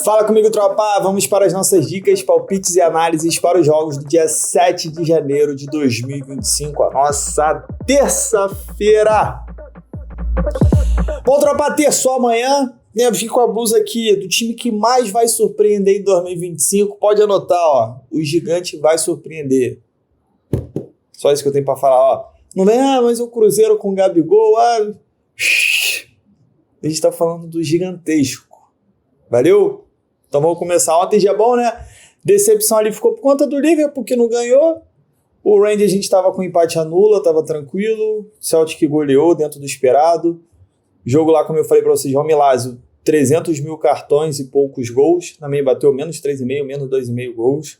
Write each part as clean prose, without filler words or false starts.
Fala comigo, tropa! Vamos para as nossas dicas, palpites e análises para os jogos do dia 7 de janeiro de 2025, a nossa terça-feira. Bom, tropa, terçou amanhã, né? Eu vim com a blusa aqui do time que mais vai surpreender em 2025. Pode anotar, ó, o gigante vai surpreender. Só isso que eu tenho para falar, ó. Não vem, mas o Cruzeiro com o Gabigol, A gente tá falando do gigantesco. Valeu? Então vamos começar. Ontem dia bom, né? Decepção ali ficou por conta do Liverpool, que não ganhou. O Rangers a gente tava com empate anula, tava tranquilo. Celtic goleou dentro do esperado. Jogo lá, como eu falei pra vocês, João Milásio, 300 mil cartões e poucos gols. Também bateu menos 3,5, menos 2,5 gols.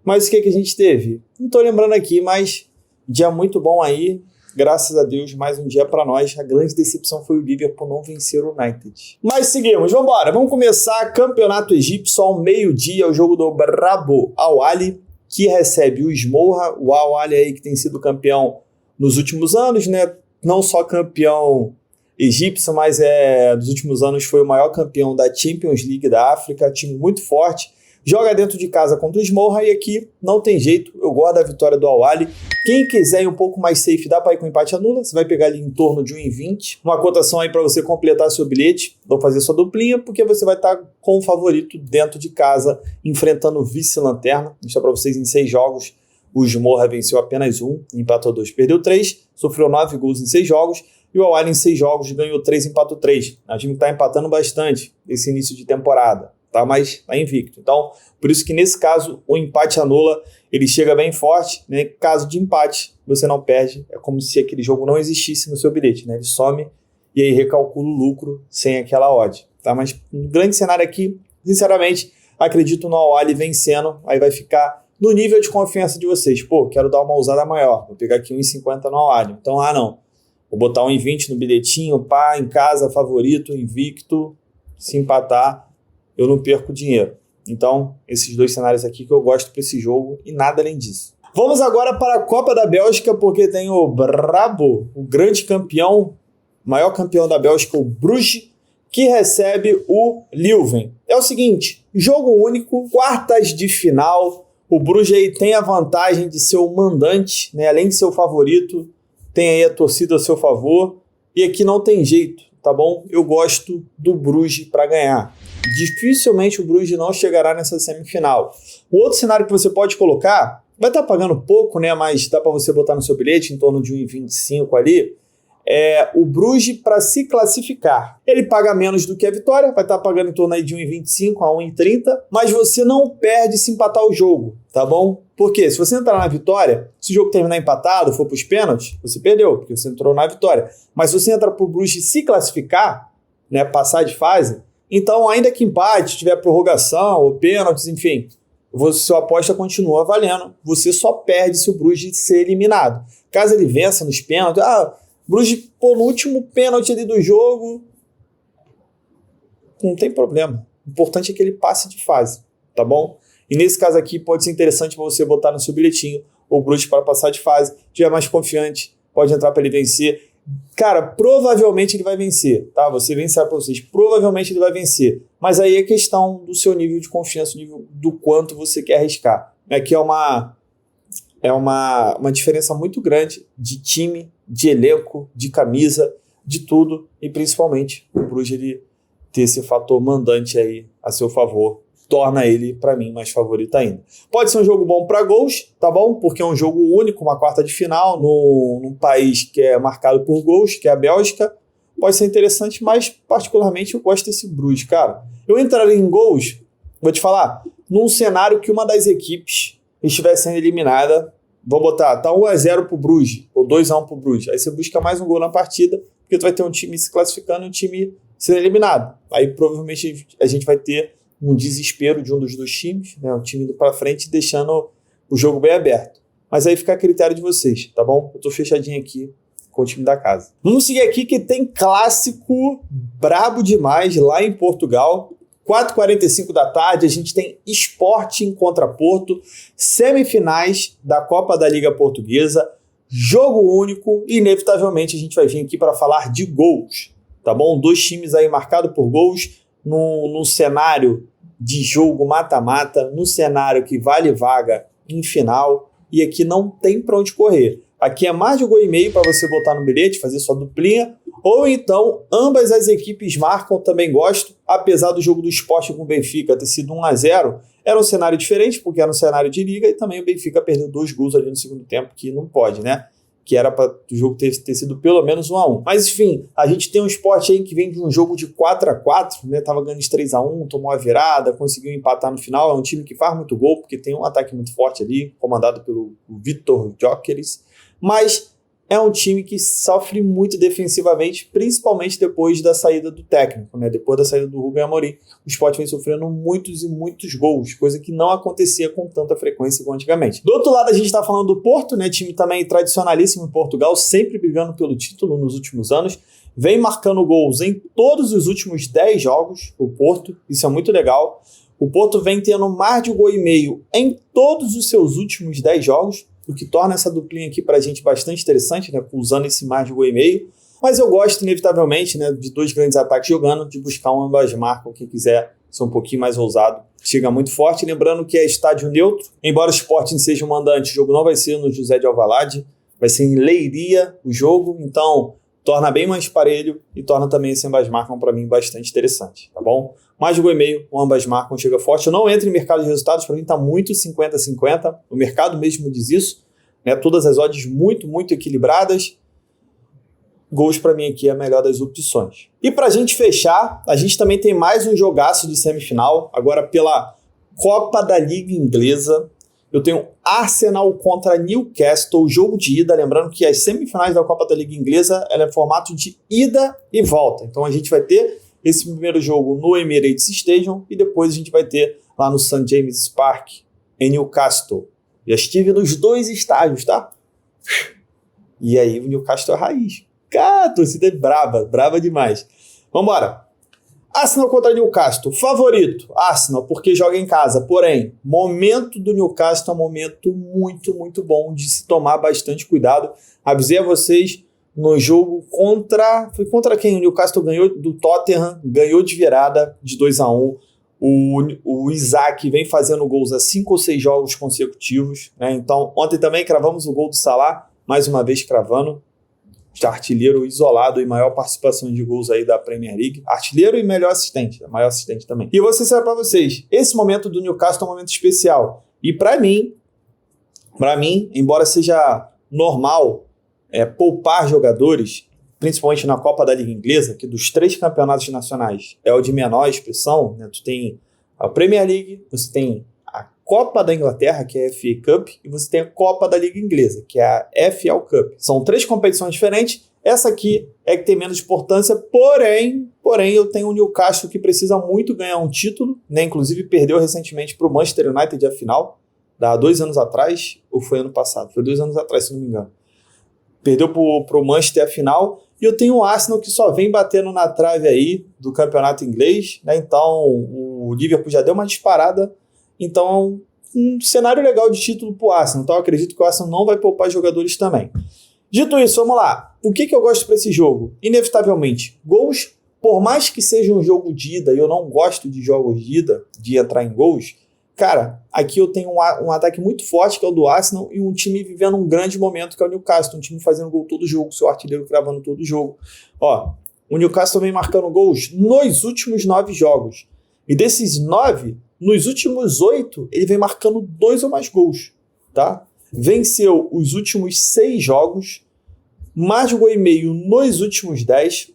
Mas o que a gente teve? Não tô lembrando aqui, mas dia muito bom aí. Graças a Deus, mais um dia para nós. A grande decepção foi o Liverpool não vencer o United. Mas seguimos, vamos embora. Vamos começar campeonato egípcio ao meio-dia, o jogo do Brabo Al Ahly, que recebe o Esmorra, o Al Ahly aí que tem sido campeão nos últimos anos, né? Não só campeão egípcio, mas dos últimos anos foi o maior campeão da Champions League da África, time muito forte. Joga dentro de casa contra o Esmorra e aqui não tem jeito, eu gosto da vitória do Al Ahly. Quem quiser ir um pouco mais safe, dá para ir com empate anula, você vai pegar ali em torno de 1,20. Uma cotação aí para você completar seu bilhete, ou fazer sua duplinha, porque você vai estar com o favorito dentro de casa, enfrentando o vice-lanterna. Vou mostrar para vocês em 6 jogos, o Esmorra venceu apenas 1, empatou 2, perdeu 3, sofreu 9 gols em 6 jogos, e o Al Ahly em 6 jogos ganhou 3, empatou 3. O time está empatando bastante esse início de temporada. Tá, mas tá invicto. Então, por isso que nesse caso, o empate anula, ele chega bem forte, né? Caso de empate, você não perde, é como se aquele jogo não existisse no seu bilhete, né? Ele some e aí recalcula o lucro sem aquela odd, tá? Mas no grande cenário aqui, sinceramente, acredito no Al Ahly vencendo, aí vai ficar no nível de confiança de vocês. Pô, quero dar uma ousada maior, vou pegar aqui 1,50 no Al Ahly. Então, não, vou botar 1,20 no bilhetinho, pá, em casa, favorito, invicto, se empatar, eu não perco dinheiro. Então, esses 2 cenários aqui que eu gosto para esse jogo e nada além disso. Vamos agora para a Copa da Bélgica, porque tem o Brabo, o grande campeão, maior campeão da Bélgica, o Bruges, que recebe o Leuven. É o seguinte, jogo único, quartas de final, o Bruges aí tem a vantagem de ser o mandante, né? Além de ser o favorito, tem aí a torcida a seu favor, e aqui não tem jeito, tá bom? Eu gosto do Bruges para ganhar. Dificilmente o Bruges não chegará nessa semifinal. O outro cenário que você pode colocar, vai estar pagando pouco, né? Mas dá para você botar no seu bilhete em torno de 1,25 ali, é o Bruges para se classificar. Ele paga menos do que a vitória, vai estar pagando em torno aí de 1,25 a 1,30, mas você não perde se empatar o jogo, tá bom? Porque se você entrar na vitória, se o jogo terminar empatado, for para os pênaltis, você perdeu, porque você entrou na vitória. Mas se você entrar para o Bruges se classificar, né, passar de fase, então, ainda que empate, tiver prorrogação ou pênaltis, enfim, sua aposta continua valendo. Você só perde se o Bruges ser eliminado. Caso ele vença nos pênaltis, Bruges, no último pênalti ali do jogo, não tem problema. O importante é que ele passe de fase, tá bom? E nesse caso aqui pode ser interessante para você botar no seu bilhetinho o Bruges para passar de fase. Se tiver mais confiante, pode entrar para ele vencer. Cara, provavelmente ele vai vencer, tá? Você vencer para vocês, provavelmente ele vai vencer. Mas aí é questão do seu nível de confiança, o nível do quanto você quer arriscar. Aqui é uma diferença muito grande de time, de elenco, de camisa, de tudo. E principalmente o Bruges ele ter esse fator mandante aí a seu favor, torna ele, para mim, mais favorito ainda. Pode ser um jogo bom para gols, tá bom? Porque é um jogo único, uma quarta de final, num país que é marcado por gols, que é a Bélgica. Pode ser interessante, mas particularmente eu gosto desse Bruges, cara. Eu entraria em gols, vou te falar, num cenário que uma das equipes estivesse sendo eliminada, vou botar, tá 1-0 pro Bruges, ou 2-1 pro Bruges. Aí você busca mais um gol na partida, porque tu vai ter um time se classificando e um time sendo eliminado. Aí provavelmente a gente vai ter um desespero de um dos 2 times, né? Um time indo para frente, deixando o jogo bem aberto. Mas aí fica a critério de vocês, tá bom? Eu tô fechadinho aqui com o time da casa. Vamos seguir aqui que tem clássico brabo demais lá em Portugal. 4h45 da tarde, a gente tem Sporting contra Porto, semifinais da Copa da Liga Portuguesa, jogo único, e inevitavelmente a gente vai vir aqui para falar de gols, tá bom? 2 times aí marcados por gols, no cenário de jogo mata-mata, no cenário que vale vaga em final, e aqui não tem para onde correr. Aqui é mais de 1,5 para você botar no bilhete, fazer sua duplinha, ou então ambas as equipes marcam, também gosto, apesar do jogo do Sport com o Benfica ter sido 1-0, era um cenário diferente, porque era um cenário de liga, e também o Benfica perdeu 2 gols ali no segundo tempo, que não pode, né? Que era para o jogo ter sido pelo menos 1-1. Mas enfim, a gente tem um Sport aí que vem de um jogo de 4-4, né? Tava ganhando de 3-1, tomou a virada, conseguiu empatar no final. É um time que faz muito gol, porque tem um ataque muito forte ali, comandado pelo Vitor Gyökeres. Mas é um time que sofre muito defensivamente, principalmente depois da saída do técnico, né? Depois da saída do Rubem Amorim, o Sport vem sofrendo muitos e muitos gols, coisa que não acontecia com tanta frequência como antigamente. Do outro lado, a gente está falando do Porto, né? Time também tradicionalíssimo em Portugal, sempre brigando pelo título nos últimos anos, vem marcando gols em todos os últimos 10 jogos, o Porto, isso é muito legal. O Porto vem tendo mais de 1,5 em todos os seus últimos 10 jogos, o que torna essa duplinha aqui pra gente bastante interessante, né, usando esse mais de 1,5. Mas eu gosto, inevitavelmente, né, de 2 grandes ataques jogando, de buscar um ambas marcam, quem quiser ser um pouquinho mais ousado. Chega muito forte, lembrando que é estádio neutro, embora o Sporting seja o mandante, o jogo não vai ser no José de Alvalade, vai ser em Leiria o jogo, então torna bem mais parelho e torna também esse ambas marcam para mim bastante interessante, tá bom? Mais de 1,5, o ambas marcam, chega forte. Eu não entro em mercado de resultados, para mim está muito 50-50. O mercado mesmo diz isso, né? Todas as odds muito, muito equilibradas. Gols para mim aqui é a melhor das opções. E para a gente fechar, a gente também tem mais um jogaço de semifinal, agora pela Copa da Liga Inglesa. Eu tenho Arsenal contra Newcastle, jogo de ida, lembrando que as semifinais da Copa da Liga Inglesa ela é formato de ida e volta. Então a gente vai ter esse primeiro jogo no Emirates Stadium e depois a gente vai ter lá no St. James' Park, em Newcastle. Já estive nos 2 estádios, tá? E aí o Newcastle é raiz. Cara, a torcida é brava demais. Vambora. Arsenal contra Newcastle. Favorito, Arsenal, porque joga em casa. Porém, momento do Newcastle é um momento muito, muito bom de se tomar bastante cuidado. Avisei a vocês no jogo contra... Foi contra quem? O Newcastle ganhou do Tottenham, ganhou de virada de 2-1. O Isaac vem fazendo gols há 5 ou 6 jogos consecutivos, né? Então, ontem também cravamos o gol do Salah, mais uma vez cravando. Artilheiro isolado e maior participação de gols aí da Premier League. Artilheiro e melhor assistente, maior assistente também. E eu vou ser sincero para vocês, esse momento do Newcastle é um momento especial. E para mim, embora seja normal poupar jogadores, principalmente na Copa da Liga Inglesa, que dos 3 campeonatos nacionais é o de menor expressão, né? Tu tem a Premier League, você tem a Copa da Inglaterra, que é a FA Cup, e você tem a Copa da Liga Inglesa, que é a FA Cup. São 3 competições diferentes, essa aqui é que tem menos importância, porém eu tenho o Newcastle que precisa muito ganhar um título, né? Inclusive perdeu recentemente para o Manchester United a final, há 2 anos atrás, ou foi ano passado? Foi 2 anos atrás, se não me engano. Perdeu para o Manchester a final, e eu tenho o Arsenal que só vem batendo na trave aí do campeonato inglês, né? Então o Liverpool já deu uma disparada, então um cenário legal de título para o Arsenal, então eu acredito que o Arsenal não vai poupar jogadores também. Dito isso, vamos lá. O que eu gosto para esse jogo? Inevitavelmente, gols, por mais que seja um jogo de ida, e eu não gosto de jogos de ida, de entrar em gols, cara, aqui eu tenho um ataque muito forte, que é o do Arsenal, e um time vivendo um grande momento, que é o Newcastle, um time fazendo gol todo jogo, seu artilheiro cravando todo jogo. Ó, o Newcastle vem marcando gols nos últimos 9 jogos, e desses 9, nos últimos 8, ele vem marcando 2 ou mais gols, tá? Venceu os últimos 6 jogos, mais de 1,5 nos últimos 10,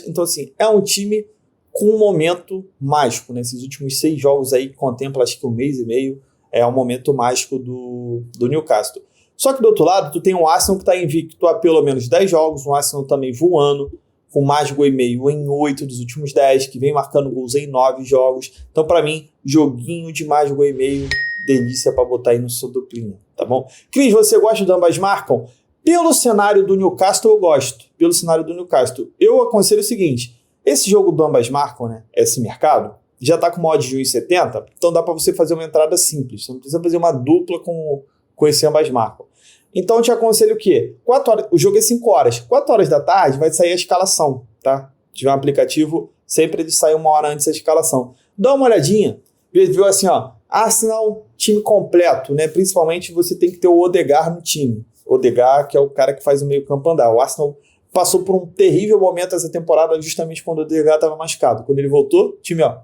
então assim, é um time com um momento mágico, nesses últimos 6 jogos aí, que contempla acho que 1 mês e meio, é um momento mágico do Newcastle. Só que do outro lado, tu tem o Arsenal que está invicto há pelo menos 10 jogos, o Arsenal também voando, com mais de 1,5 em 8 dos últimos 10, que vem marcando gols em 9 jogos. Então, para mim, joguinho de mais de 1,5, delícia para botar aí no seu duplinha, tá bom? Cris, você gosta de ambas marcam? Pelo cenário do Newcastle, eu gosto. Pelo cenário do Newcastle. Eu aconselho o seguinte, esse jogo do ambas marcam, né, esse mercado, já está com uma odd de 1,70, então dá para você fazer uma entrada simples. Você não precisa fazer uma dupla com esse ambas marcam. Então eu te aconselho o quê? 4 horas, o jogo é 5 horas. 4 horas da tarde vai sair a escalação, tá? tiver um aplicativo, sempre ele sai 1 hora antes da escalação. Dá uma olhadinha, viu assim, ó, Arsenal, time completo, né? Principalmente você tem que ter o Odegaard no time. Odegaard, que é o cara que faz o meio campo andar. O Arsenal passou por um terrível momento essa temporada, justamente quando o Odegaard estava machucado. Quando ele voltou, o time, ó,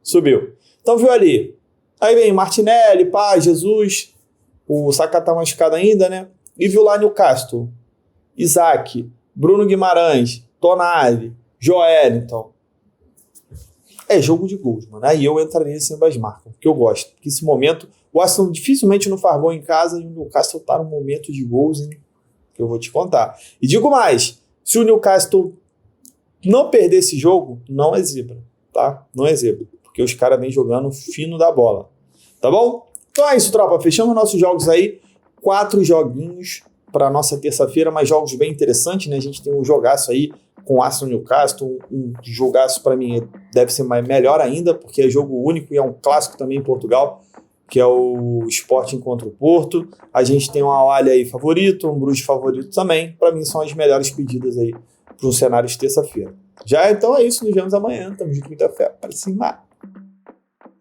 subiu. Então viu ali. Aí vem Martinelli, Jesus, o Saka tá machucado ainda, né? E viu lá Newcastle, Isaac, Bruno Guimarães, Tonali, Joelinton. É jogo de gols, mano. Aí eu entraria sem das marcas, porque eu gosto. Porque esse momento, o Arsenal dificilmente não faz gol em casa e o Newcastle tá num momento de gols, hein? Que eu vou te contar. E digo mais, se o Newcastle não perder esse jogo, não é zebra, tá? Não é zebra, porque os caras vêm jogando fino da bola, tá bom? Então é isso, tropa. Fechamos nossos jogos aí. 4 joguinhos para nossa terça-feira, mas jogos bem interessantes, né? A gente tem um jogaço aí com o Arsenal Newcastle, um jogaço para mim deve ser melhor ainda, porque é jogo único e é um clássico também em Portugal, que é o Sporting contra o Porto. A gente tem um Al-Ahly aí favorito, um Bruges favorito também. Para mim são as melhores pedidas aí para um cenário de terça-feira. Já então é isso, nos vemos amanhã. Tamo junto, muita fé para cima.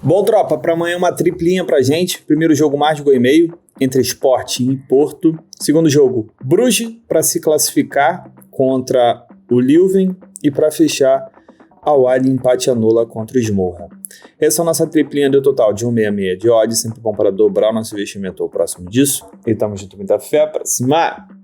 Bom, tropa, para amanhã uma triplinha pra gente. Primeiro jogo, mais de 1,5 entre Sporting e Porto. Segundo jogo, Bruges para se classificar contra o Leuven e para fechar Al-Ahly empate anula contra o Smorra. Essa é a nossa triplinha de total de 1,66 de odds, sempre bom para dobrar o nosso investimento ao próximo disso. E tamo junto, muita fé para cima.